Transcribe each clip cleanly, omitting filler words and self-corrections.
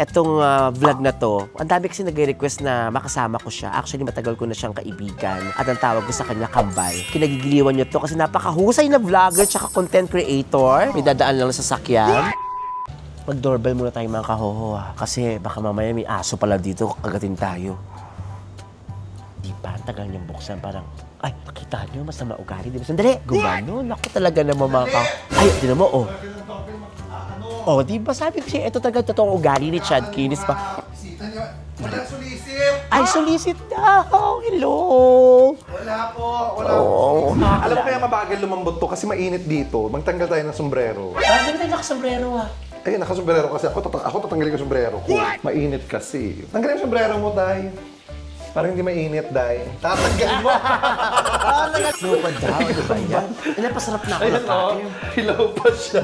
etong vlog na to, ang dami kasi nag-request na makasama ko siya. Actually, matagal ko na siyang kaibigan at ang tawag ko sa kanya kambal. Kinagigiliwan niyo to kasi napakahusay na vlogger tsaka content creator. May dadaan lang sa sasakyan. Mag-doorbell muna tayo mga kahoho kasi baka mamaya may aso pala dito, kagatin tayo. Di ba? Ang tagal niyang buksan, parang, ay, nakita niyo, masama ugali. Di ba? Sandali! Gumano, naku talaga naman mga kahoho. Ay, di naman, oh. Oh, di ba sabi ko siya, ito talaga totoong ugali ni Chad Kinis pa. Bisita niyo, wala solicit! Ay, solicit daw! Hello! Wala po, wala po. Alam mo kaya mabagal lumambot to kasi mainit dito. Magtanggal tayo ng sombrero. Ah, di ba tayo nakasombrero Ayun, nakasombrero kasi ako tatanggalin ko sombrero ko. Mainit kasi. Tanggalin yung sombrero mo, Day. Para hindi mainit, Day. Tatanggalin mo! No pa daw, ano ba yan? Napasarap na ako na tayo. Hilaw pa siya.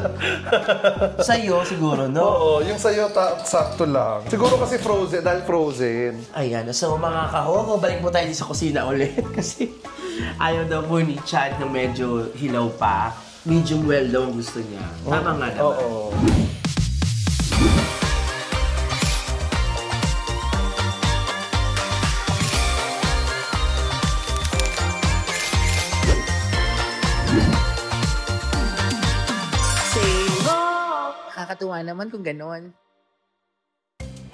Sa'yo, siguro, no? Oo, yung sa'yo, sakto lang. Siguro kasi frozen, dahil frozen. Ayan, so mga kahoho, balik mo tayo sa kusina ulit. Kasi ayaw daw po ni Chad na medyo hilaw pa. Medium well daw ang gusto niya. Tama nga naman. Oo. Nakakatuwa naman kung gano'n.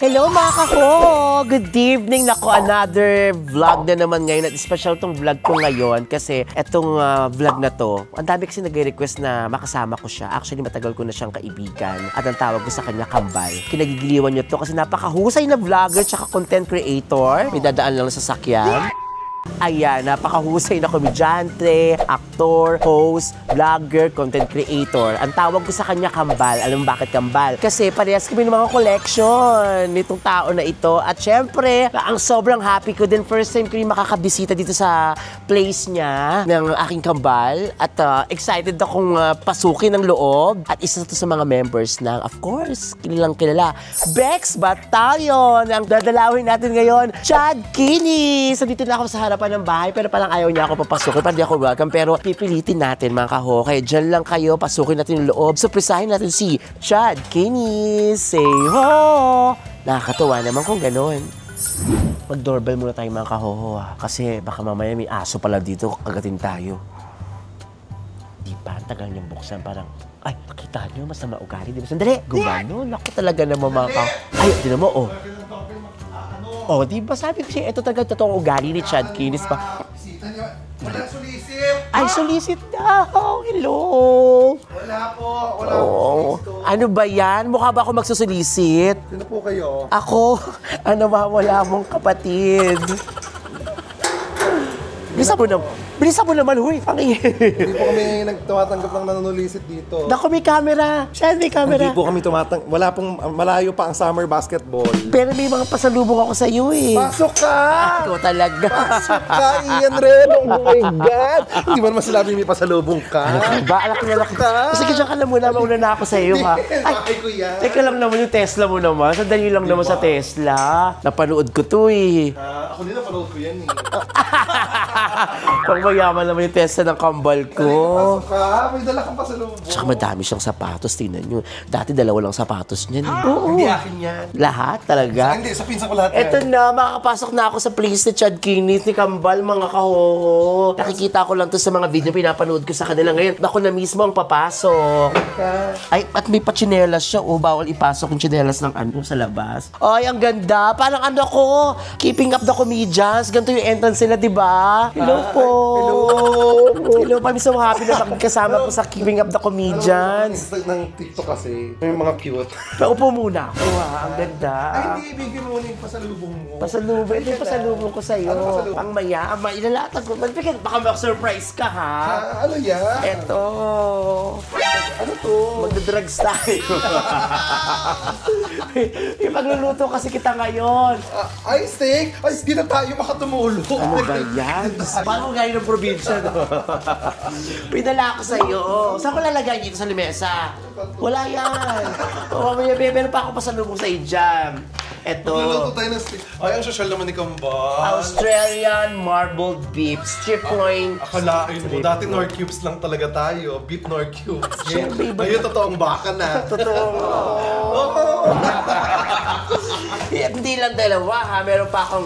Hello mga kahoho! Good evening! Naku, another vlog na naman ngayon at special tong vlog ko ngayon kasi etong vlog na to, ang dami kasi nag-request na makasama ko siya. Actually, matagal ko na siyang kaibigan at ang tawag ko sa kanya kambal. Kinagigiliwan niyo to kasi napakahusay na vlogger tsaka content creator. May dadaan lang sa sasakyan. Ayan, napakahusay na komedyante, aktor, host, vlogger, content creator. Ang tawag ko sa kanya kambal. Alam mo bakit kambal? Kasi parehas kami ng mga collection nitong tao na ito. At syempre, ang sobrang happy ko din. First time ko yung makakabisita dito sa place niya ng aking kambal. At excited akong pasukin ng loob. At isa to sa mga members ng, of course, kilalang kilala, Bex Battalion. Ang dadalawin natin ngayon, Chad Kinis. So, dito na ako sa harapan ng bahay, pero parang ayaw niya ako papasukin. Parang di ako welcome, pero pipilitin natin mga kaho. Kaya dyan lang kayo, pasukin natin yung loob. Surprisahin natin si Chad Kinis. Say ho! Nakakatuwa naman kung gano'n. Mag-doorbell muna tayo mga kahoho kasi baka mamaya may aso pala dito, kagatin tayo. Di ba? Ang tagal niyang buksan, parang, ay, nakita niyo, masama ugali. Di ba? Sandali! Gumano, naku talaga naman mga kaho. Ay, di naman, oh. Oh, di ba sabi ko siya, ito talaga totoong ugali ni Chad Kinis pa. Bisita niyo, wala solicit! Ay, solicit daw! Hello! Wala po, wala Oh, ano ba yan? Mukha ba ako magsusulisit? Sino po kayo? Ako, ano ba wala mong kapatid? Bilisan mo naman, huy! Hindi po kami nagtumatanggap ng nanunulisit dito. Naku, may camera! Siya, may camera! Hindi po kami wala pong, malayo pa ang summer basketball. Pero may mga pasalubong ako sa iyo eh. Pasok ka! Ikaw talaga. Pasok ka, Ian Ren! Oh my God! Hindi mo naman sinabi may pasalubong ka. Ba, alak ka. Sige, dyan ka lang muna. Mauna na ako sa iyo, ha? Ay, kuya. Teka lang naman yung Tesla mo naman. Sandali lang naman sa Tesla. Napanood ko to eh. Ako din napanood ko yan eh. Pang mayaman naman yung Tesla ng kambal ko. Pasok ka, may dala kang pasalubong. Tsaka madami siyang sapatos. Tingnan nyo. Dati dalawa lang sapatos niyan. Oo. Hindi akin yan. Lahat talaga. Hindi, sa pinsan ko lahat yan. Eto na, makakapasok na ako sa place ni Chad Kinis, ni Kambal, mga kahoho. Nakikita ko lang to sa mga video pinapanood ko sa kanila ngayon. Ako na mismo ang papasok. Ay, at may pachinelas siya. O, bawal ipasok yung chinelas ng ano sa labas. Ay, ang ganda. Parang ano ko, Keeping Up the Comedians. Ganito yung entrance nila, di ba? Hello po. Hello. Hello, I'm so happy na makikasama ko sa Keeping Up the Comedians. Ng TikTok kasi, may mga cute. Paupo muna ako, ha. Ang ganda. Ay, hindi, ibigay mo muna yung pasalubong mo. Pasalubong. Ito yung pasalubong ko sa'yo. Ano pasalubong? Ang maya. Ilalatag ko. Baka mag-surprise ka, ha? Ano yan? Eto. Ano to? Magdadrugs tayo. Ipagluluto kasi kita ngayon. Ay, steak! Ay, di na tayo makatumulong. Ano ba yan? Parang gaya ng probinsya, no? Pinala ko sa'yo. Saan ko lalagay dito sa limesa? Wala yan. O, mamaya, meron pa ako pasalubong sa jam. Eto. Magluluto tayo ng steak. Ay, ang social naman ni Kambal. Australian marbled beef, strip loin. Akalain mo, dati Nor Cubes lang talaga tayo. Beef Nor Cubes. Siyempre, iba- Ngayon, totoong baka na. Totoo. Hindi lang dalawa ha, meron pa akong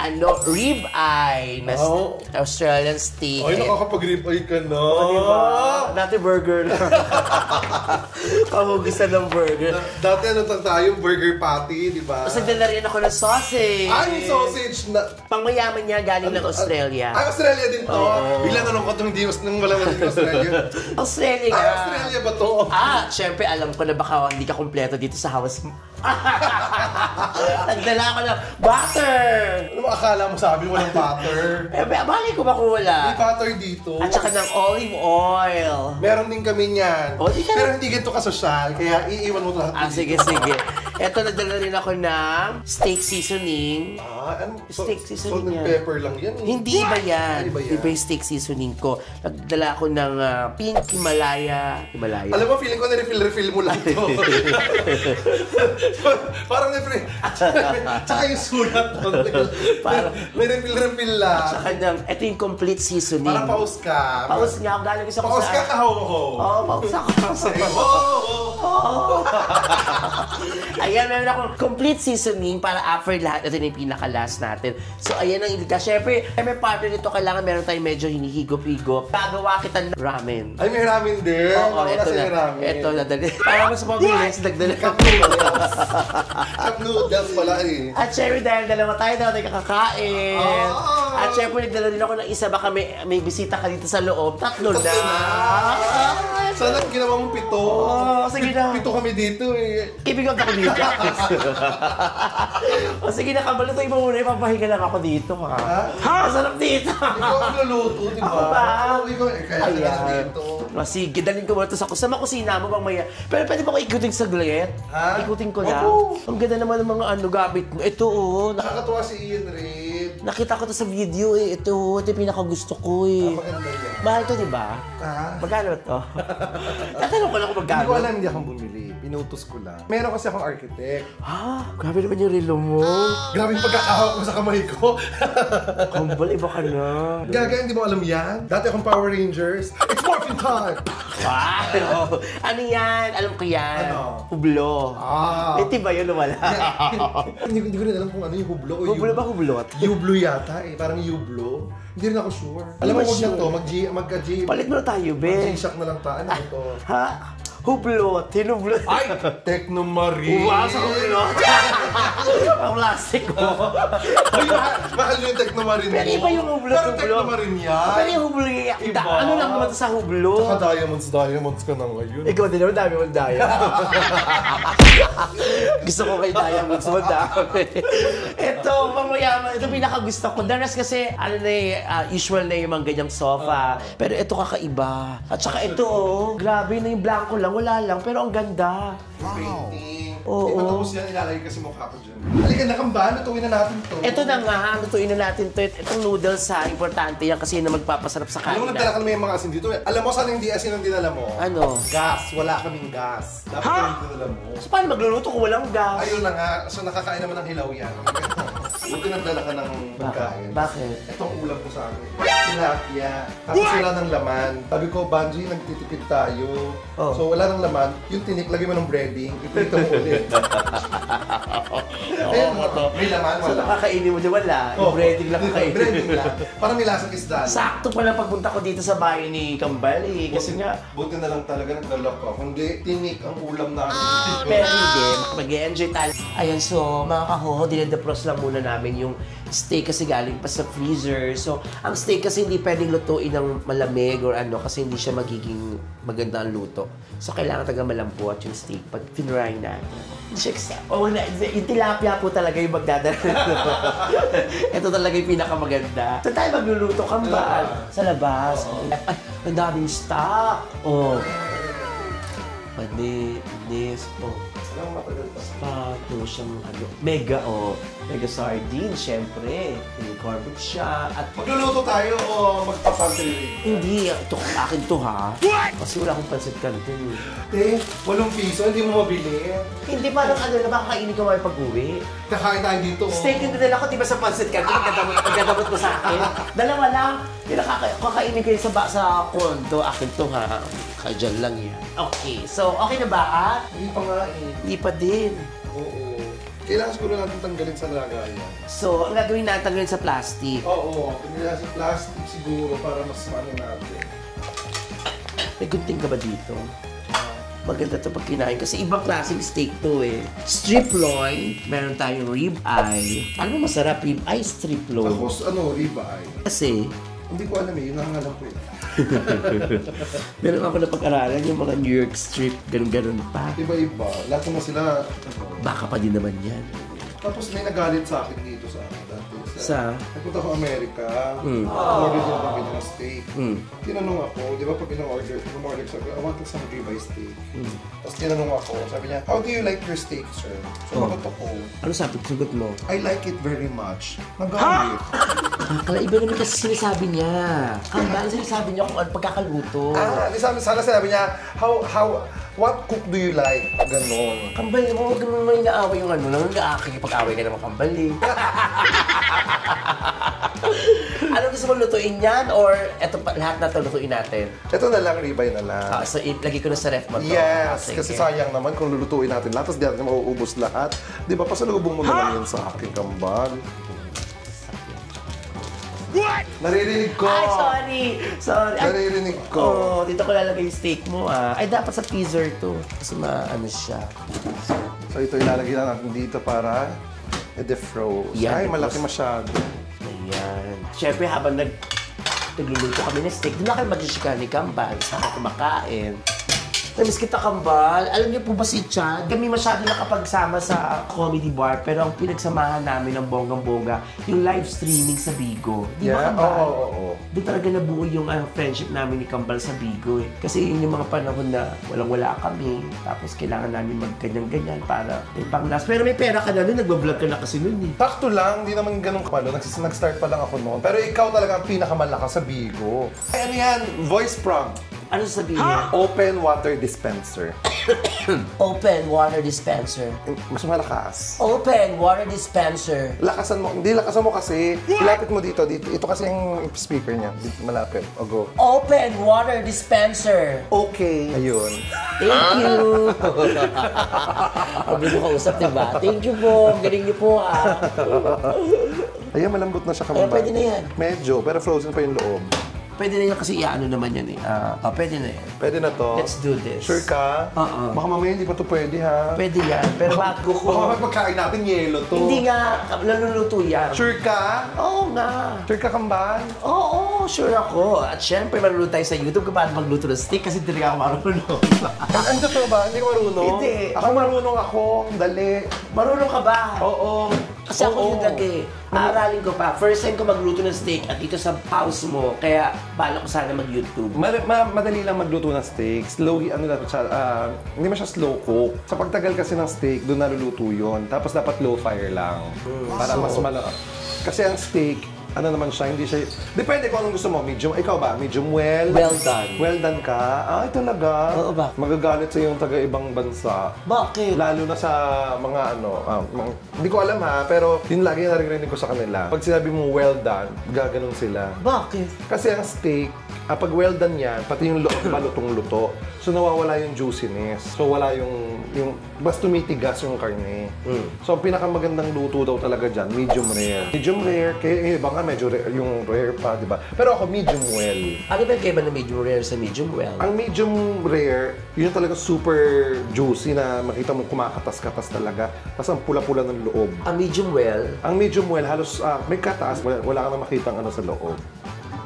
rib eye na Australian steak. Ay, nakakapag-rib eye ka na. Diba? Dati burger lang. Kahugisan ng burger. Dati tayo, burger patty, di ba? Tapos nagdala rin ako ng sausage. Ay, sausage na... Pangmayaman niya galing ng Australia. Ay, Australia din to. Bigla nalungkot yung Diyos nang wala man din Australia. Australia nga. Ay, Australia ba to? Syempre alam ko na baka hindi ka kumpleto dito sa house mo. Nagdala ako ng butter. Ano mo akala mo sabi walang butter? Bali ko ba kung wala? May butter dito. At saka ng olive oil. Meron din kami niyan. Oh, di ka Pero hindi ganito kasosyal, kaya iiwan mo lahat. Sige. Eto, nagdala rin ako ng steak seasoning. Ano? Steak seasoning Salt and yan. pepper lang yan. Hindi iba yan. Iba yan. Iba yung steak seasoning ko. Nagdala ako ng pink Himalaya. Alam mo, feeling ko na-refill mo lang to. Parang na-refill. Tsaka yung sulat doon. May refill lang. Saka ito yung complete seasoning. Parang paus ka. Paus nga ako. Galing isa ko Paus ka kaho-ho. Oo, paus ako. Ayan, meron akong complete seasoning para after lahat. Ito na yung pinaka-last natin. So, ayan ang ilika. Syempre, may partner nito. Kailangan meron tayong medyo hinihigop-higop. Gagawa kita ng ramen. Ay, may ramen din. Oo, ito na. Ramen. Ito, nadali. Para mas mabilis, nagdala Cup noodles. Cup noodles pala eh. At syempre, dahil dalawa tayo kakakain. At syempre, nagdala din ako ng isa. Baka may bisita ka dito sa loob. Tatlo na. Sana ginawa mong 7. Sige na. 7 kami dito eh. Kibigyan ako dito. Sige na, kabalutoy mo muna. Ipapahinga lang ako dito, ha? Masarap dito. Ikaw ang luluto, di ba? Ako ba? Kaya ka na dito. Sige, dalhin ko muna ito sa kusina mo bang maya. Pero pwede ba ko ikutin saglit? Ha? Ikutin ko lang. Opo. Ang ganda naman ng mga gamit mo. Ito, Nakakatuwa si Ian Reid. nakita ko to sa video eh. Ito yung pinakagusto ko eh. Maganda yan. Mahal to, di ba? Magkano to? Tatanong ko lang kung Hindi magkano. ko alam, hindi akong bumili. Pinutos ko lang. Meron kasi akong architect. Grabe naman yung relo mo. Grabe yung pagkakahawak ko sa kamay ko. Kumbal, iba ka na. Gaga, hindi mo alam yan? Dati akong Power Rangers. It's morphin time! Wow! Ano yan? Alam ko yan. Ano? Hublo. Iti ba yun o wala? Hindi ko rin alam kung ano yung hublo o Hublo ba hublot? Yublo yata eh. Parang yublo. Hindi rin ako sure. Alam mo, huwag na to. Magka-G. Palit mo na tayo, be. Mag-G-Shock na lang ta. Ano ito? Ha? Hublot. Hinublot. Ay! Technomarine! Wow, sa hublot. Ang plastic ko. Ay, mahal yung Technomarine mo. Pero iba yung hublot. Pero Technomarine yan. Pero yung hublot, Iba. ano lang naman to sa hublot? Saka diamonds ka na ngayon. Ikaw din naman, dami mong diamond. Gusto ko kay diamonds mo, dami. Ito, mamayaman. Ito pinakagusto ko. The rest kasi, usual na yung mga ganyang sofa. Pero ito kakaiba. At saka ito, grabe na yung blanco lang. Wala lang, pero ang ganda. Painting. Oo. Di matapos yan, ilalagay kasi mukha ko dyan. Halika na kamba, lutuin na natin to. Ito na nga, lutuin na natin to. Itong noodles importante yan kasi yun na magpapasarap sa Alam mo, kain. nagdala ka naman yung mga asin dito. Alam mo, saan hindi asin ang dinala mo? Ano? Gas. Wala kaming gas. Dapat yung dinala mo. So, paano magluluto kung walang gas? Ayun na nga. So, nakakain naman ng hilaw yan. Buti nagdala ka ng pagkain. Bakit? Itong ulam ko sa akin. Tilapia. Tapos wala ng laman. Sabi ko, Banji, nagtitipid tayo. Oh. So, wala ng laman. Yung tinik, lagay mo ng breading. Ipito mo ulit. Ayun, may laman, So, wala. nakakainin mo dyan, wala. Yung breading lang kakainin. Breading lang. Parang may lasang isda. Sakto pala pagpunta ko dito sa bahay ni Kambal eh. Kasi nga, Buti na lang talaga nagdala ko. Kundi tinik ang ulam namin. pero hindi, mag-enjoy tayo. Ayan, so mga kahoho, dinedepros lang muna namin yung steak kasi galing pa sa freezer. So, ang steak kasi hindi pwedeng lutuin ng malamig or ano kasi hindi siya magiging maganda ang luto. So, kailangan taga malampot yung steak pag tinry natin. Chicks, yung tilapia po talaga yung magdadala. Ito talaga yung pinakamaganda. Saan tayo magluluto, Kambal? Sa labas. Ay, ang daming stock. Oh. Panis. Oh. Alam mo, matagal pa. Pato siyang mega mega sardine, syempre. Incorporate siya. At Magluluto tayo o magpapantry? hindi, ito akin to ha. Kasi wala akong pansit canton. Te, 8 piso, hindi mo mabili. Hindi parang na baka kainin ko may pag-uwi. Kakain tayo dito. Steak yung dinala ko, di ba sa pansit canton, pagkadamot mo sa akin. Dalawa lang. Kakainin ko yun sa kondo. Akin to ha. Kadyan lang yan. Okay, so okay na ba? Hindi pa nga eh. Hindi pa din. Oo. Kailangan siguro natin tanggalin sa lagayan. So, ang gagawin natin tanggalin sa plastic. Oo, kailangan sa plastic siguro para mas ano natin. May gunting ka ba dito? Maganda to pag kinain kasi ibang klaseng steak to eh. Strip loin, meron tayong rib eye. Ano masarap rib eye, strip loin? Tapos ribeye. Kasi, Hindi ko alam yun ang alam ko eh. meron ako na pag-aralan yung mga New York strip, ganun-ganun pa. Iba-iba. Lahat naman sila, Baka pa din naman yan. Tapos may nagalit sa akin dito sa dati. Sa? Nagpunta ko Amerika. Order din kami ng steak. Tinanong ako, di ba pag in-order, sabi ko, I want some ribeye steak. Tapos tinanong ako, sabi niya, how do you like your steak, sir? Sumagot ako, Ano sabi? Sagot mo? I like it very much. Nagalit. Kala iba naman kasi sinasabi niya. Kambal sinasabi niya kung ano pagkakaluto. Sana sinabi niya, what cook do you like? Ganon. Kambal mo, huwag naman inaaway yung ano. Nakakikipag-away ka naman kambal eh. Ano gusto mo lutuin yan? Or eto pa, lahat na ito lutuin natin? Ito na lang, ribeye na lang. So, lagi ko na sa ref mo to. Yes, Sige. kasi sayang naman kung lulutuin natin lahat, tapos di natin mauubos lahat. Di ba, pasalubong mo na lang yun sa aking kambal. What? Naririnig ko! Ay, sorry! Ay, Naririnig ko. oh, dito ko lalagay yung steak mo ah. Ay, dapat sa freezer to. Kasi maano siya. So ito ilalagay lang natin dito para i-defrost. Yan, Ay, malaki masyado. Ayan. Siyempre, habang nagluluto kami ng steak, doon na kayo mag-shika ni Kambal. Saka kumakain. Namiss kita, Kambal. Alam niyo po ba si Chad? Kami masyado nakapagsama sa comedy bar, pero ang pinagsamahan namin ng bonggang-bongga, yung live streaming sa Bigo. Di ba, Kambal? Oo. Doon talaga nabuo yung friendship namin ni Kambal sa Bigo eh. Kasi yun yung mga panahon na walang-wala kami. Tapos kailangan namin magganyan-ganyan para may panglas. Pero may pera ka na nun, nagbablog ka na kasi nun eh. Sakto lang, hindi naman ganun kapalo. Nag-start pa lang ako noon. Pero ikaw talaga ang pinakamalakas sa Bigo. Ay, ano yan? Voice prompt. Ano sabihin niya? Open water dispenser. Open water dispenser. Mas malakas. Open water dispenser. Lakasan mo. Hindi, lakasan mo kasi. Ilapit mo dito. Ito kasi yung speaker niya. Dito, malapit. O, go. Open water dispenser. Okay. Ayun. Thank you. Pag mo kausap, diba? Thank you po. Galing niyo po ah. Ayan, malambot na siya Kaya kamabay. pwede na yan. Medyo, pero frozen pa yung loob. Pwede na yan kasi iaano naman yan eh. Pwede na yan. Pwede na to. Let's do this. Sure ka? Oo. Baka mamaya hindi pa to pwede ha. Pwede yan. Pero bago ko... Baka mamaya pagkain natin yelo to. Hindi nga. Naluluto yan. Sure ka? Oo nga. Sure ka, Kambal? Oo, sure ako. At syempre, maluluto tayo sa YouTube kung paano magluto ng steak kasi hindi ako marunong. Ang totoo ba? Hindi ka marunong? Hindi. Ako marunong ako. Dali. Marunong ka ba? Oo. Kasi ako yung dagi. Aaralin ko pa. First time ko magluto ng steak at dito sa house mo. Kaya bala ko sana mag-YouTube. Madali lang magluto ng steak. Slow, ano dapat siya, hindi man siya slow cook. Sa pagtagal kasi ng steak, doon naluluto yun. Tapos dapat low fire lang. Para mas kasi ang steak, ano naman siya, hindi siya... Depende kung anong gusto mo. Medium, ikaw ba? Medium well? Well done. Well done ka? Ay, talaga? Oo ba? Magagalit sa yung taga-ibang bansa. Bakit? Lalo na sa mga hindi ko alam ha, pero yun lagi yung naririnig ko sa kanila. Pag sinabi mo well done, gaganon sila. Bakit? Kasi ang steak, pag well done yan, pati yung loob malutong-luto. So nawawala yung juiciness. So wala yung mas tumitigas yung karne. So ang pinakamagandang luto daw talaga dyan, medium rare. Medium rare, kaya yung iba nga medyo rare, yung rare pa, di ba? Pero ako medium well. Ano ba yung kaiba ng medium rare sa medium well? Ang medium rare, yun talaga super juicy na makita mo kumakatas-katas talaga. Tapos ang pula-pula ng loob. Ang medium well? Ang medium well, halos may kataas, wala ka na makita ano sa loob.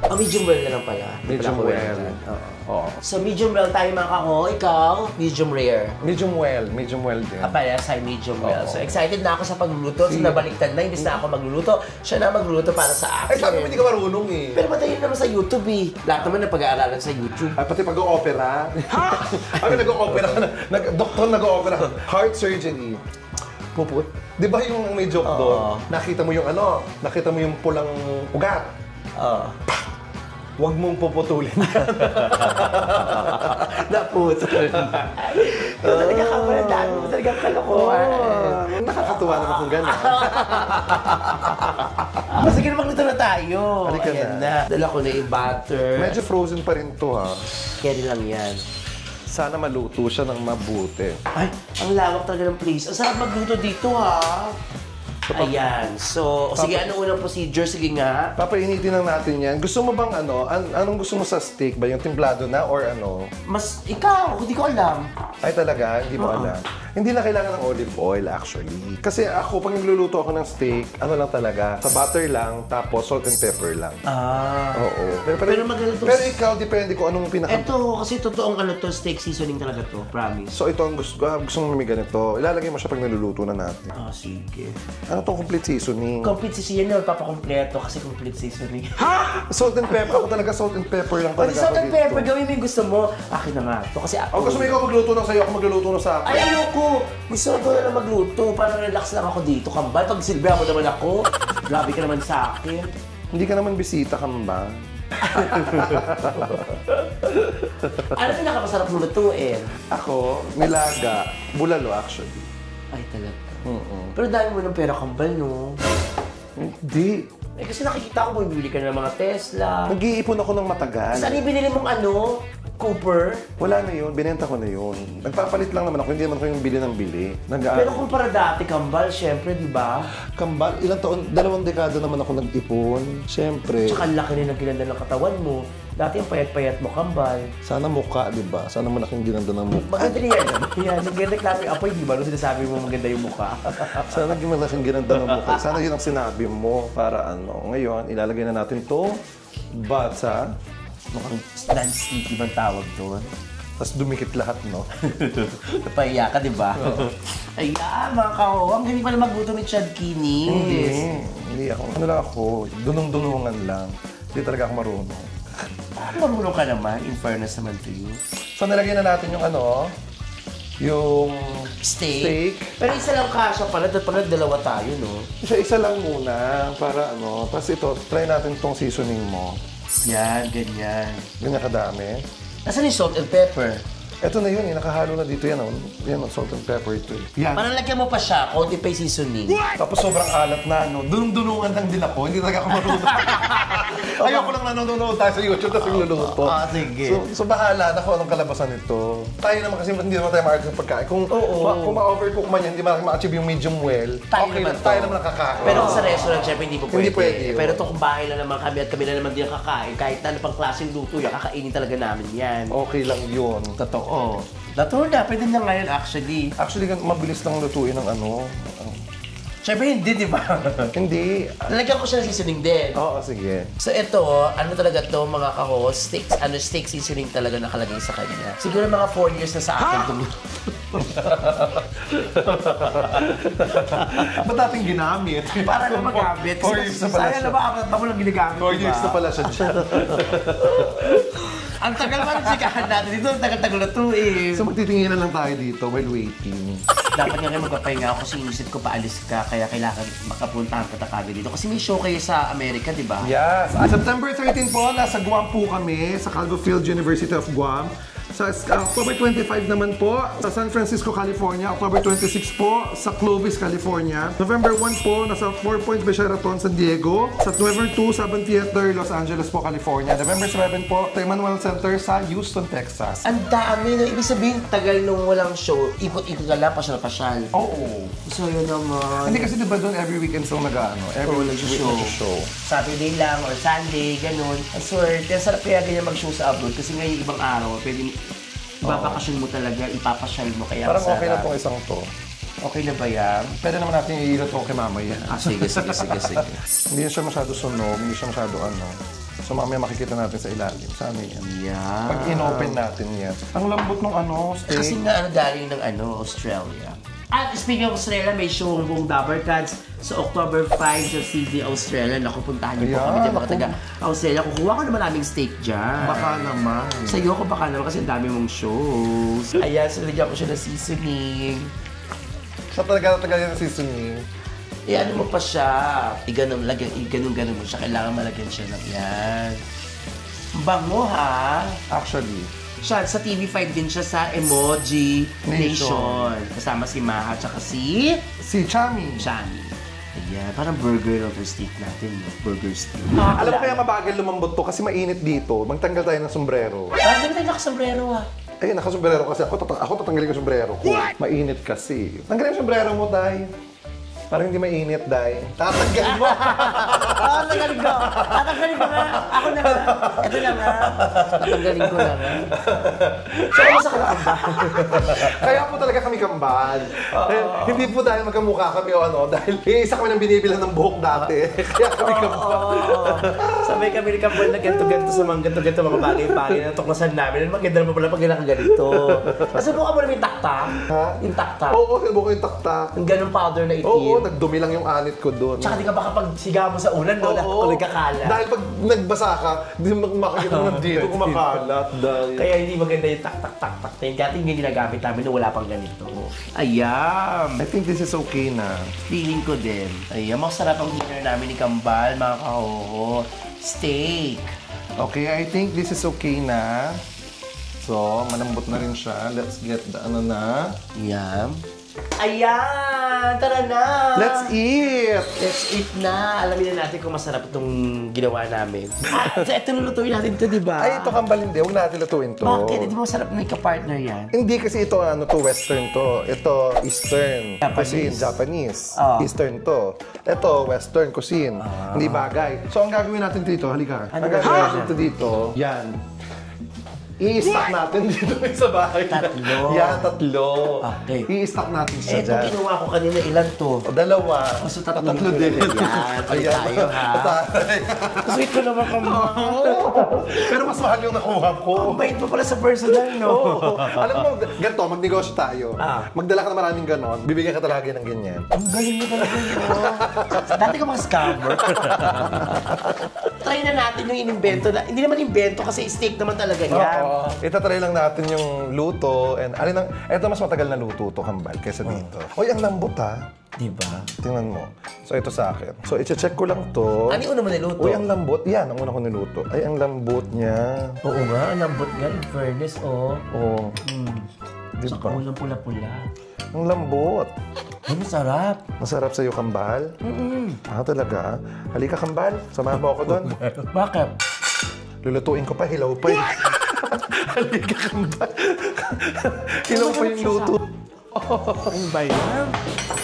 Ang medium well na lang pala. Hindi Medium pala ako well. Oo. Oo. So medium well tayo mga kako. Ikaw, medium rare. Medium well din. Parehas ay medium well. Oo. So excited na ako sa pagluluto. So nabaliktad na, imbis na ako magluluto, siya na magluluto para sa Ay, akin. sabi mo hindi ka marunong eh. Pero madali naman sa YouTube eh. Lahat naman na pag-aaralan sa YouTube. Ay, pati pag-o-opera. Ay, nag-o-opera ka na. Doktor nag-o-opera. Heart surgery. Puput. Di ba yung may joke doon? Nakita mo yung nakita mo yung pulang ugat. Huwag mong puputulin. Naputol na. Ikaw talaga ka pala dami mo talagang kalokohan. Nakakatuwa naman kung gano'n. Sige na magluto na tayo. Halika Ayan na. na. Dala ko na yung butter. Medyo frozen pa rin to ha. Carry lang yan. Sana maluto siya ng mabuti. Ay, ang lawak talaga ng place. Ang sarap magluto dito, ha? Ayan. So, sige, anong unang procedure? Sige nga. Papainitin lang natin yan. Gusto mo bang anong gusto mo sa steak ba? Yung timplado na or ano? Mas, ikaw, hindi ko alam. Ay talaga? Hindi mo alam? Hindi na kailangan ng olive oil actually. Kasi ako, pag nagluluto ako ng steak, ano lang talaga, sa butter lang, tapos salt and pepper lang. Oo. Pero magaling to. Pero ikaw, depende kung anong pinaka... Ito, kasi totoong steak seasoning talaga to. Promise. So ito ang gusto mo may ganito. Ilalagay mo siya pag niluluto na natin. Sige. Ano tong complete seasoning? Complete seasoning, papakompleto kasi complete seasoning. Salt and pepper. Ako talaga salt and pepper lang talaga Salt ako and dito. pepper, gawin mo yung gusto mo. Akin na nga to. Kasi ako... O gusto mo ikaw magluto ng sa'yo, ako magluluto ng sa akin. Ay, ayoko! Gusto ko na lang magluto. Parang relax lang ako dito. Kambal, pag silbihan mo naman ako. Grabe ka naman sa akin. Hindi ka naman bisita, kamba. Ano pinakamasarap mo lutuin? Ako, nilaga. Bulalo actually. Ay, talaga. Pero dami mo ng pera, kambal, no? Hindi. Eh, kasi nakikita ko, bumibili ka ng mga Tesla. Nag-iipon ako ng matagal. Saan yung binili mong Cooper? Wala na yun, binenta ko na yun. Nagpapalit lang naman ako, hindi naman ako yung bili ng bili. Pero kung para dati, kambal, syempre, di ba? Kambal, ilang taon, 2 dekada naman ako nag-ipon. Syempre. Tsaka ang laki rin ng ginanda ng katawan mo. Dati ang payat-payat mo, kambal. Sana mukha, di ba? Sana malaking ginanda ng mukha. Maganda rin yan. Yan, nag-reklamo yung apoy, di ba? Nung sinasabi mo maganda yung mukha. Sana naging malaking ginanda ng mukha. Sana yun ang sinabi mo para ano. Ngayon, ilalagay na natin to bata. Mukhang non-sticky bang tawag doon? Tapos dumikit lahat, no? Napahiya ka, di ba? Ayan, mga kahawang. Hindi pala magluto ni Chad Kinis. Hindi ako. Ano lang ako, dunong-dunungan lang. Hindi talaga ako marunong. Marunong ka naman, in fairness naman to you. So, nilagay na natin yung yung Steak. Pero isa lang kasha pala, pala dalawa tayo, no? Isa lang muna para ano. Tapos ito, try natin tong seasoning mo. Yan, ganyan. Ganyan kadami. Nasaan yung salt and pepper? Ito na yun, nakahalo na dito yan. Yan, salt and pepper ito. Yan. Parang lagyan mo pa siya, konti pa yung seasoning. Tapos sobrang alat na, dunong-dunungan lang din ako. Hindi talaga ako marunong. Ayoko lang nanonood tayo sa YouTube tapos nagluluto. Sige. So bahala na kung anong kalabasan nito. Tayo naman kasi hindi naman tayo ma-argue sa pagkain. Kung ma-overcook man yan, hindi ma-achieve yung medium well, tayo naman nakakain. Pero sa restaurant, syempre, hindi po pwede. Hindi pwede yun. Pero ito kung bahay lang naman kami at kami na naman din ang kakain, kahit na ano pang klaseng luto yan, kakainin talaga namin yan. Okay lang yun. Totoo. Totoo na, pwede na ngayon actually. Actually, mabilis lang lutuin ng ano. Syempre hindi, di ba? Hindi. Lalagyan ko siya ng seasoning din. Oo, sige. So ito, ano talaga to mga kahos, steak seasoning talaga nakalagay sa kanya. Siguro mga 4 years na sa akin itong Ba't natin ginamit? para na magamit. 4 years na pala Sayang siya. na ba apat na mo lang ginagamit, 4 years na pala siya dyan. Ang tagal pa ng sikahan natin dito, ang tagal-tagal na to eh. So magtitinginan lang tayo dito while waiting. Dapat nga kayo magpapahinga ako kasi inisip ko paalis ka, kaya kailangan makapuntahan ka kagad dito. Kasi may show kayo sa Amerika, di ba? Yes. September 13 po, nasa Guam po kami, sa Calvo Field University of Guam. Sa October 25 naman po, sa San Francisco, California. October 26 po, sa Clovis, California. November 1 po, nasa 4 Points by Sheraton, San Diego. Sa November 2, sa Saban Theater, Los Angeles po, California. November 7 po, sa Emmanuel Center sa Houston, Texas. Ang dami, no? Ibig sabihin, tagal nung walang show, ikot-ikot ka lang, pasyal-pasyal. Oo. So yun naman. Hindi kasi diba doon every weekend sila nag-ano? Every week show. Saturday lang or Sunday, ganun. Ang swerte, ang sarap kaya ganyan mag-show sa abroad kasi ngayon ibang araw, pwede ibabakasyon mo talaga, ipapasyal mo kaya Parang sarap. okay na tong isang to. Okay na ba yan? Pwede naman natin iilot ko kay mama yan. Sige. Hindi siya masyado sunog, hindi siya masyado ano. So mamaya makikita natin sa ilalim. Sana yan. Yeah. Pag in-open natin yan. Ang lambot ng ano, steak. Kasi nga galing ng Australia. At speaking of Australia, may show ang buong Dabber Cats sa October 5 sa Sydney, Australia. Naku, puntahan niyo po kami dyan mga taga-Australia. Kukuha ko naman naming steak dyan. Baka naman. Sa'yo ko baka naman kasi ang dami mong shows. Ayan, so nilagyan ko siya ng seasoning. Sa talaga yan ang seasoning. Ano mo pa siya. Ganun mo siya. Kailangan malagyan siya ng yan. Bango ha. Actually. Siya, sa TV5 din siya sa Emoji Nation. Kasama si Maha at si Chami. Shani. Ayan, parang burger of steak natin. Burger steak. Alam mo kaya mabagal lumambot to kasi mainit dito. Magtanggal tayo ng sombrero. Parang tayo nakasombrero ah. Ay, nakasombrero kasi ako. Ako tatanggalin ko yung sombrero ko. Mainit kasi. Tanggalin yung sombrero mo, Day. Parang hindi mainit, Day. Tatanggalin mo. Tatanggalin ko. Tatanggalin ko nga. Ako na nga. Ito na nga. Tatanggalin ko na nga. So, ano sa kakambal? Kaya po talaga kami kambal. Hindi po dahil magkamukha kami o ano, dahil isa kami nang binibilan ng buhok dati. Kaya kami kambal. Sabay kami ni Kambal na ganto-ganto sa mga ganto-ganto mga bagay-bagay na tuklasan namin. Maganda naman pala pag ganito. Nasubukan mo naman yung taktak? Ha? Yung taktak? Oo, sinubukan yung taktak. Yung ganong powder na itim. Oo, nagdumi lang yung anit ko doon. Tsaka di ka ba kapag siga mo sa ulan, no? Oo. Nagkakala. Dahil pag nagbasa ka, hindi mo makikita mo dito kumakalat. Dahil... Kaya hindi maganda yung tak-tak-tak-tak na yun. Kaya yung ginagamit namin nung wala pang ganito. Ayan! I think this is okay na. Feeling ko din. Ayan, masarap ang dinner namin ni Kambal, mga kahoho. Steak. Okay, I think this is okay na. So, malambot na rin siya. Let's get the ano na. Ayan. Ayan! Tara na! Let's eat! Let's eat na! Alamin na natin kung masarap itong ginawa namin. So, ito lulutuin natin ito, di ba? Ay, ito kambal hindi. Huwag natin lutuin to. Bakit? Hindi mo masarap na ika-partner yan? Hindi kasi ito ano to western to. Ito eastern Japanese. cuisine, Japanese. Ah. Eastern to. Ito western cuisine. Hindi bagay. So ang gagawin natin dito, halika. Ano ang gagawin gagawin natin dito, yan. I-stack natin dito sa bahay. Tatlo. Yan, tatlo. Okay. I-stack natin siya Eh, itong dyan. ginawa ko kanina, ilan to? Dalawa. So, tatlo din. Yan, tuloy tayo, ha? Sweet ko naman Kambal. Pero mas mahal yung nakuha ko. Ang bait mo pala sa personal, no? Oo. Alam mo, ganito, magnegosyo tayo. Magdala ka ng maraming ganon, bibigyan ka talaga ng ganyan. Ang galing mo talaga yun. Dati ka mga scammer. Try na natin yung inimbento na. Hindi naman invento kasi steak naman talaga yan. Itatry lang natin yung luto. And alin ang, eto mas matagal na luto to, Kambal, kaysa dito. Oy, ang lambot ha. Diba? Tingnan mo. So, ito sa akin. So, i-check ko lang to. Ano yung una mo niluto? Uy, ang lambot. Yan, ang una ko niluto. Ay, ang lambot niya. Oo nga, ang lambot nga. In fairness, oh. Oo. Di Saka ba? ulang pula-pula. Ang lambot. Ay, masarap. Masarap sa'yo, Kambal? Ah, talaga? Halika, Kambal. Samahan mo ako doon. Bakit? Lulutuin ko pa, hilaw pa eh. Halika, Kambal. Hilaw pa yung luto. Ano ba yan?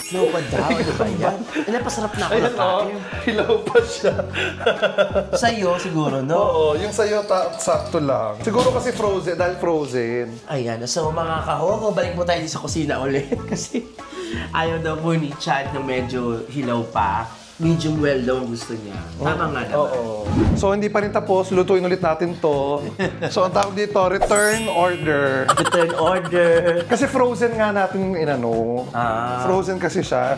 No pa daw, ano ba yan? Napasarap na ako na tayo. Hilaw pa siya. Sa'yo, siguro, no? Oo, yung sa'yo, sakto lang. Siguro kasi frozen, dahil frozen. Ayan, so mga kahoho, balik mo tayo sa kusina ulit. Kasi ayaw daw po ni Chad na medyo hilaw pa. Medium well daw ang gusto niya. Tama nga naman. Oo. So, hindi pa rin tapos. Lutuin ulit natin to. So, ang tawag dito, return order. Return order. Kasi frozen nga natin yung inano. Frozen kasi siya.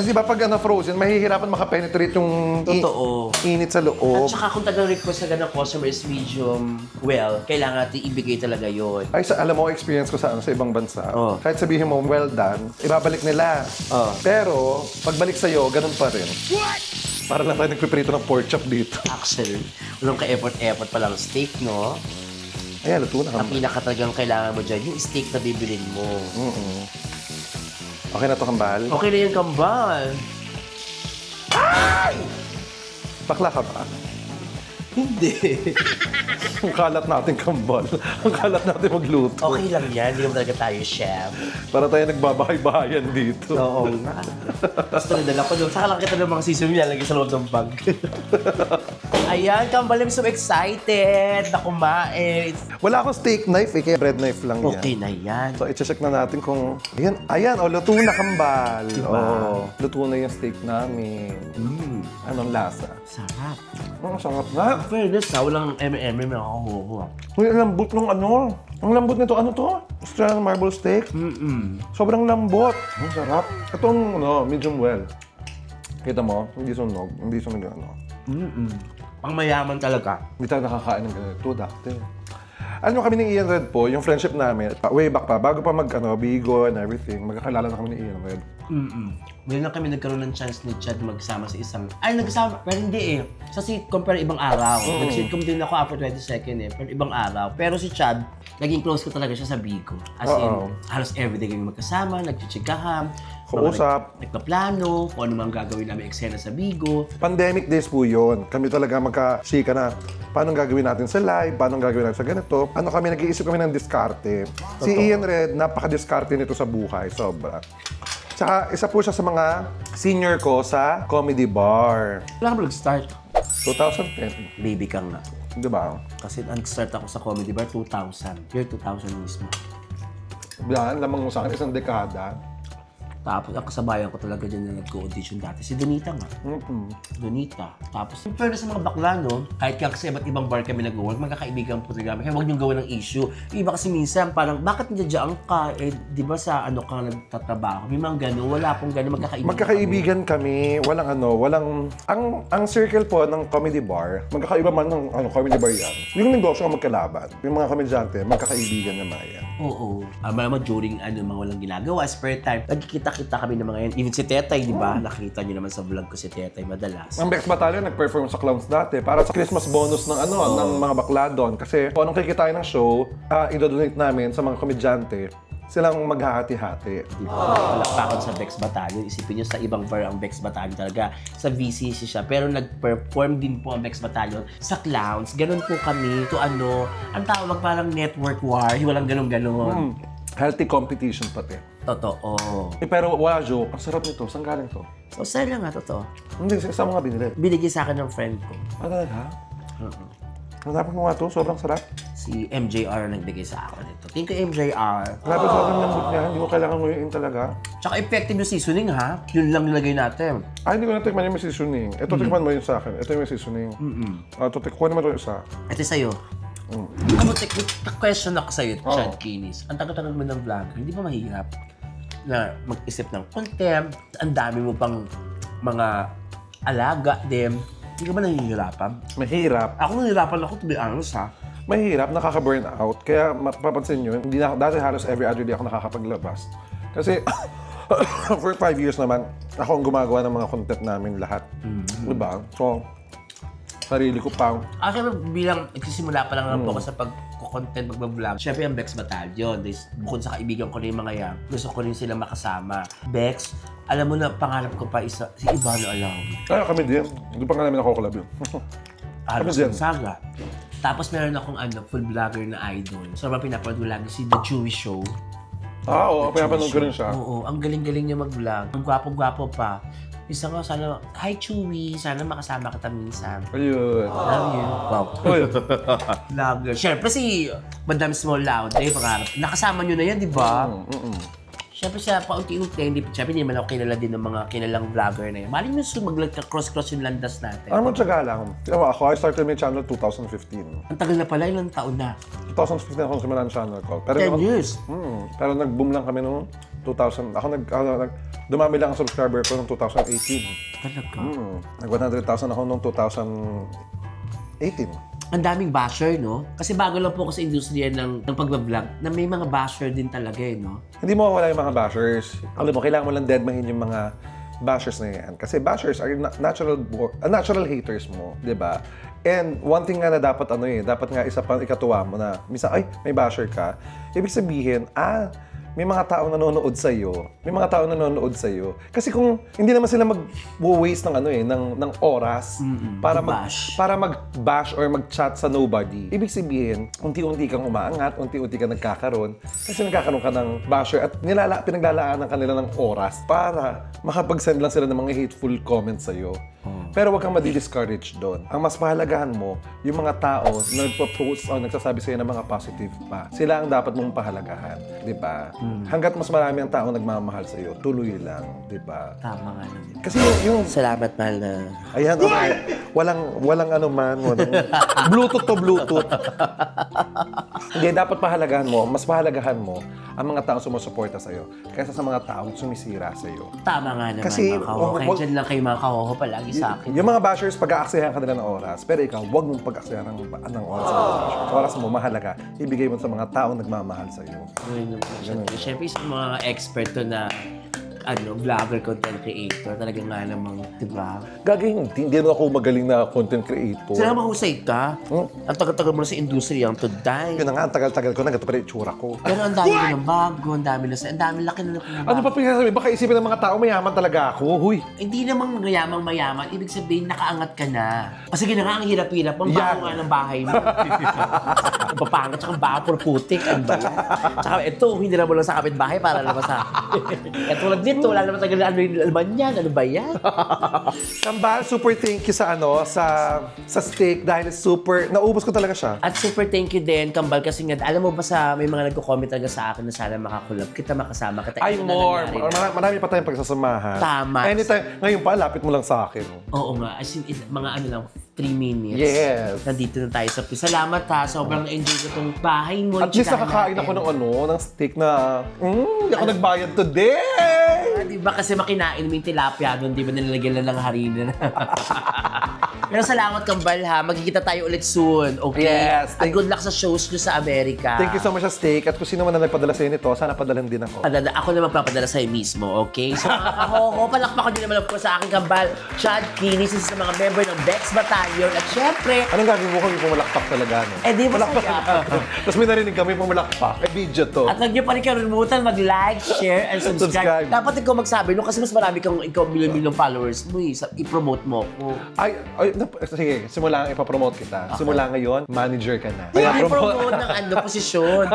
Di ba pag frozen, mahihirapan makapenetrate yung Totoo. init sa At loob. saka kung tagang request na ng customer is medium well, kailangan natin ibigay talaga yon. Ay, alam mo, experience ko sa ibang bansa. Oh. Kahit sabihin mo, well done, ibabalik nila. Oh. Pero, pagbalik sa'yo, ganun pa rin. Para lang tayo nagpiprito ng pork chop dito. Actually, walang ka-effort-effort palang steak, no? Ayan, luto na Ang pinaka talagang kailangan mo dyan, yung steak na bibilin mo. Okay na to, Kambal? Okay na yung Kambal. Bakla ka ba? Hindi. Ang kalat natin, Kambal. Ang kalat natin magluto. Okay lang yan, hindi naman talaga tayo chef. Para tayo nagbabahay-bahayan dito. Oo nga. Basta nadala ko doon. Saka lang kita ng mga season nilalagay sa loob ng bag. Ayan, Kambal, I'm so excited na kumain. Wala akong steak knife eh, kaya bread knife lang yan. Okay na yan. So, i-check na natin kung... Ayan, luto na, Kambal. Diba? Oh, luto na yung steak namin. Anong lasa? Sarap. Ang sarap na. Fairness na, walang M&M na ako. Uy, ang lambot ng ano. Ang lambot nito. Ano to? Australian marble steak. Sobrang lambot. Ang sarap. Itong medium well. Kita mo? Hindi sunog. Hindi sunog ano. Ang mayaman talaga. Hindi tayo nakakain ng ganito dati. Alam nyo kami ni Ian Red po, yung friendship namin, way back pa, bago pa Bigo and everything, magkakalala na kami ni Ian Red. Ngayon lang kami nagkaroon ng chance ni Chad magsama sa isang... Ay, nagsama. Pero hindi eh. Sa sitcom, pero ibang araw. Nag-sitcom din ako after 22nd eh. Pero ibang araw. Pero si Chad, naging close ko talaga siya sa Bigo. As in, halos everyday kami magkasama, nagchichikahan. Kausap. Nagpaplano, kung ano mang gagawin namin eksena sa Bigo. Pandemic days po yun. Kami talaga magka-chika na paano gagawin natin sa live, paano gagawin natin sa ganito. Ano kami, nag-iisip kami ng diskarte. Si Ian Red, napaka-diskarte nito sa buhay. Sobra. Tsaka isa po siya sa mga senior ko sa Comedy Bar. Wala ka nag-start? 2010. Baby ka nga. Di ba? Kasi nag-start ako sa Comedy Bar 2000. Year 2000 mismo. Yan, lamang mo sa akin, isang dekada. Tapos ang kasabayan ko talaga dyan na nag-co-audition dati. Si Donita nga. Donita. Tapos, in fairness sa mga bakla, no? Kahit nga kasi iba't ibang bar kami nag-work, magkakaibigan po talaga. Kaya huwag niyong gawin ng issue. Yung iba kasi minsan, parang, bakit nandiyan ka? Eh, di ba sa ano ka nagtatrabaho? May mga gano'n. Wala pong gano'n. Magkakaibigan kami. Walang ang circle po ng Comedy Bar, magkakaiba man ng Comedy Bar yan. Yung negosyo ang magkalaban. Yung mga komedyante, magkakaibigan naman yan. Oo. Malamang during mga walang ginagawa, spare time, nagkikita-kita kami ng mga yan. Even si Tetay, di ba? Nakita niyo naman sa vlog ko si Tetay madalas. Ang Bex Battalion nag-perform sa Clowns dati para sa Christmas bonus ng ng mga bakla doon. Kasi kung anong kikitain ng show, idodonate namin sa mga komedyante, silang maghahati-hati. Palakpakan sa Bex Battalion. Isipin niyo sa ibang bar ang Bex Battalion talaga. Sa VCC siya. Pero nag-perform din po ang Bex Battalion sa Clowns. Ganon po kami. Ang tawag parang network war. Walang ganon-ganon. Healthy competition pati. Totoo. Pero wala joke. Ang sarap nito. Saan galing to? So, sa'yo lang nga, totoo. Hindi, sa mga binili. Binigay sa akin ng friend ko. Talaga? Hanapin mo nga to. Sobrang sarap. Si MJR ang nagbigay sa akin ito. Thank you, MJR. Grabe, sobrang lambot niya. Hindi mo kailangan nguyuin talaga. Tsaka effective yung seasoning, ha? Yun lang nilagay natin. Hindi ko natikman yung may seasoning. Ito, tikman mo yun sa akin. Ito yung may seasoning. Kuha naman ito isa. Ito sa'yo. Question ako sa'yo, Chad Kinis. Ang tagal-tagal mo ng vlogger, hindi ba mahirap na mag-isip ng content? Ang dami mo pang mga alaga din. Hindi ka ba nahihirapan? Mahirap. Ako nahihirapan ako, to be honest, ha? Mahirap, nakaka-burn out. Kaya mapapansin nyo, hindi na, dati halos every other day ako nakakapaglabas. Kasi for 5 years naman, ako ang gumagawa ng mga content namin lahat. Diba? So, sarili ko pang... Actually, bilang nagsisimula pa lang ako sa pag-content, mag-vlog, syempre yung Bex Battalion. Bukod sa kaibigan ko na yung mga yan, gusto ko rin sila makasama. Bex, alam mo na, pangarap ko pa isa, si Ivano Alawi. Kami din. Hindi pa nga namin ako collab yun. Kami din. Saga. Tapos meron akong full vlogger na idol. So, pinapanood ko lagi si The Jewish Show. Oo, pinapanood ko rin siya. Oo, ang galing-galing niya mag-vlog. Ang gwapo-gwapo pa. Isa nga, sana, hi Chewy, sana makasama kita minsan. Ayun. Love you. Wow. Vlogger. Siyempre si Madam Small Loud, pangarap. Nakasama nyo na yan, di ba? Siyempre siya, paunti-unti, siyempre hindi naman ako kilala din ng mga kilalang vlogger na yan. Mali nyo mag-cross-cross yung landas natin. Ano mo tsaga lang? Ako, I started my channel 2015. Ang tagal na pala, ilang taon na? 2015 ako simulan ang channel ko. Pero 10 years? Pero nag-boom lang kami noong 2000. Dumami lang ang subscriber ko noong 2018. Talaga? Nag-100,000 ako noong 2018. Ang daming basher, no? Kasi bago lang po ako sa industriya ng pag-vlog na may mga basher din talaga, no? Hindi mo mawala yung mga bashers. Alam mo, kailangan mo lang deadmahin yung mga bashers na yan. Kasi bashers are natural haters mo, di ba? And one thing nga na dapat dapat nga isa pang ikatuwa mo na, minsan, may basher ka. Ibig sabihin, may mga taong nanonood sa'yo. May mga taong nanonood sa'yo. Kasi kung hindi naman sila mag-waste ng oras para mag-bash or mag-chat sa nobody. Ibig sabihin, unti-unti kang umaangat, unti-unti kang nagkakaroon. Kasi nagkakaroon ka ng basher at pinaglalaanan ka nila ng oras para makapag-send lang sila ng mga hateful comments sa'yo. Pero huwag kang madi-discourage doon. Ang mas pahalagahan mo, yung mga tao na nagpo-post o nagsasabi sa'yo ng mga positive pa. Sila ang dapat mong pahalagahan. Di ba? Hanggat mas marami ang tao nagmamahal sa'yo, tuloy lang. Di ba? Tama nga naman. Kasi yung... Salamat, mahal na. Ayan, okay. Walang ano man. Bluetooth to Bluetooth. Hindi, dapat pahalagahan mo, mas pahalagahan mo ang mga taong sumusuporta sa'yo kaysa sa mga taong sumisira sa'yo. Tama nga naman, kasi, mga kahoho. Kaya dyan lang kayo mga kahoho palagi sa akin. Yung mga bashers, pag-aaksihan ka nila ng oras. Pero ikaw, huwag mong pag-aaksihan ng oras sa mga bashers. Oras mo, mahalaga. Ibigay mo sa mga taong nagmamahal sa'yo. Siyempre, sa mga expert to na vlogger, content creator. Talaga nga namang, di ba? Gagawin, hindi naman ako magaling na content creator. Sila mahusay ka. Ang tagal-tagal mo na sa industriyang to die. Yun na nga, ang tagal-tagal ko na, ganito pa rin itsura ko. Pero ang dami na ng bago, ang dami laki na ng bago. Ano pa pinagsasabi? Baka isipin ng mga tao, mayaman talaga ako. Huy. Hindi namang mayaman, ibig sabihin nakaangat ka na. Kasi gina nga ang hirap-hirap, ang bago nga ng bahay mo. Ang papangat, tsaka ang bago, puro putik, ano ba yan? Tsaka ito, hindi na mo lang sa kapitbahay para naman sa... At tulad nito, wala naman tagal ano yung alman yan, ano ba yan? Kambal, super thank you sa steak dahil super, naubos ko talaga siya. At super thank you din, Kambal, kasi nga, alam mo ba may mga nagko-comment talaga sa akin na sana makakulab kita, makasama kita. Ay, more. Marami pa tayong pagsasamahan. Tama. Anytime, ngayon pa, lapit mo lang sa akin. Oo nga, as in, mga ano lang, 3 minutes. Yes. Nandito na tayo sa Salamat ha, sobrang na-enjoy ko tong bahay mo. At least nakakain ako ng steak na, hindi ako nagbayad today! Diba kasi makinain mo yung tilapia doon, di ba nilalagyan lang ng harina na. Pero salamat, Kambal ha. Magkikita tayo ulit soon, okay? Yes. At good luck sa shows nyo sa Amerika. Thank you so much sa steak. At kung sino man na nagpadala sa'yo nito, sana padalhan din ako. Ako na magpapadala sa'yo mismo, okay? So mga kahoko, palakpakan nyo naman po sa aking Kambal, Chad Kinis, isa sa mga member ng Bex Battalion. At syempre, Anong gagawin mo kami pumalakpak talaga, no? di ba saya? Tapos may narinig kami pumalakpak. Video to. At huwag niyo pa rin kalimutan mag-like, share, and subscribe. Dapat ikaw magsabi, no? Kasi mas marami kang milyon followers mo, i-promote mo ko. Sige, simula ang ipapromote kita. Okay. Simula ngayon, manager ka na. Hindi promote ng posisyon.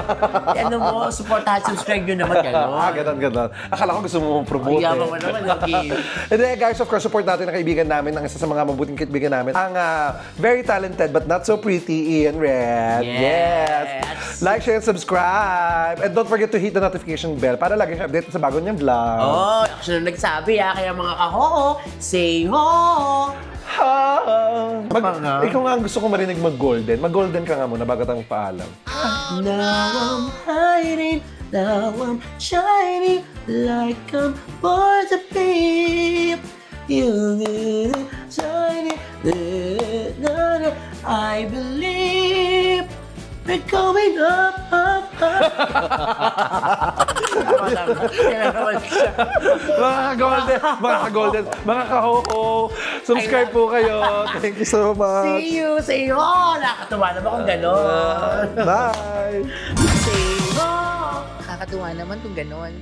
Supportahan, subscribe nyo naman, gano'n. Ganon. Akala ko gusto mo promote. Yaman mo naman, okay. And then, guys, of course, support natin ang kaibigan namin, ang isa sa mga mabuting kaibigan namin, ang very talented but not so pretty Ian Red. Yes. Like, share, and subscribe. And don't forget to hit the notification bell para lagi kayo update sa bago niyang vlog. Oh, actually, nagsabi kaya mga kahoo, say ho! Ikaw nga ang gusto ko marinig mag-golden. Mag-golden ka nga muna bago tayong paalam. Now I'm hiding, now I'm shining like I'm born to be. You shining, I believe we're going up, up, up. Mga ka-golden, mga ka-ho-ho, subscribe po kayo. Thank you so much. See you. Nakakatuwa naman kung gano'n. Bye! See you. Nakakatuwa naman kung ganon.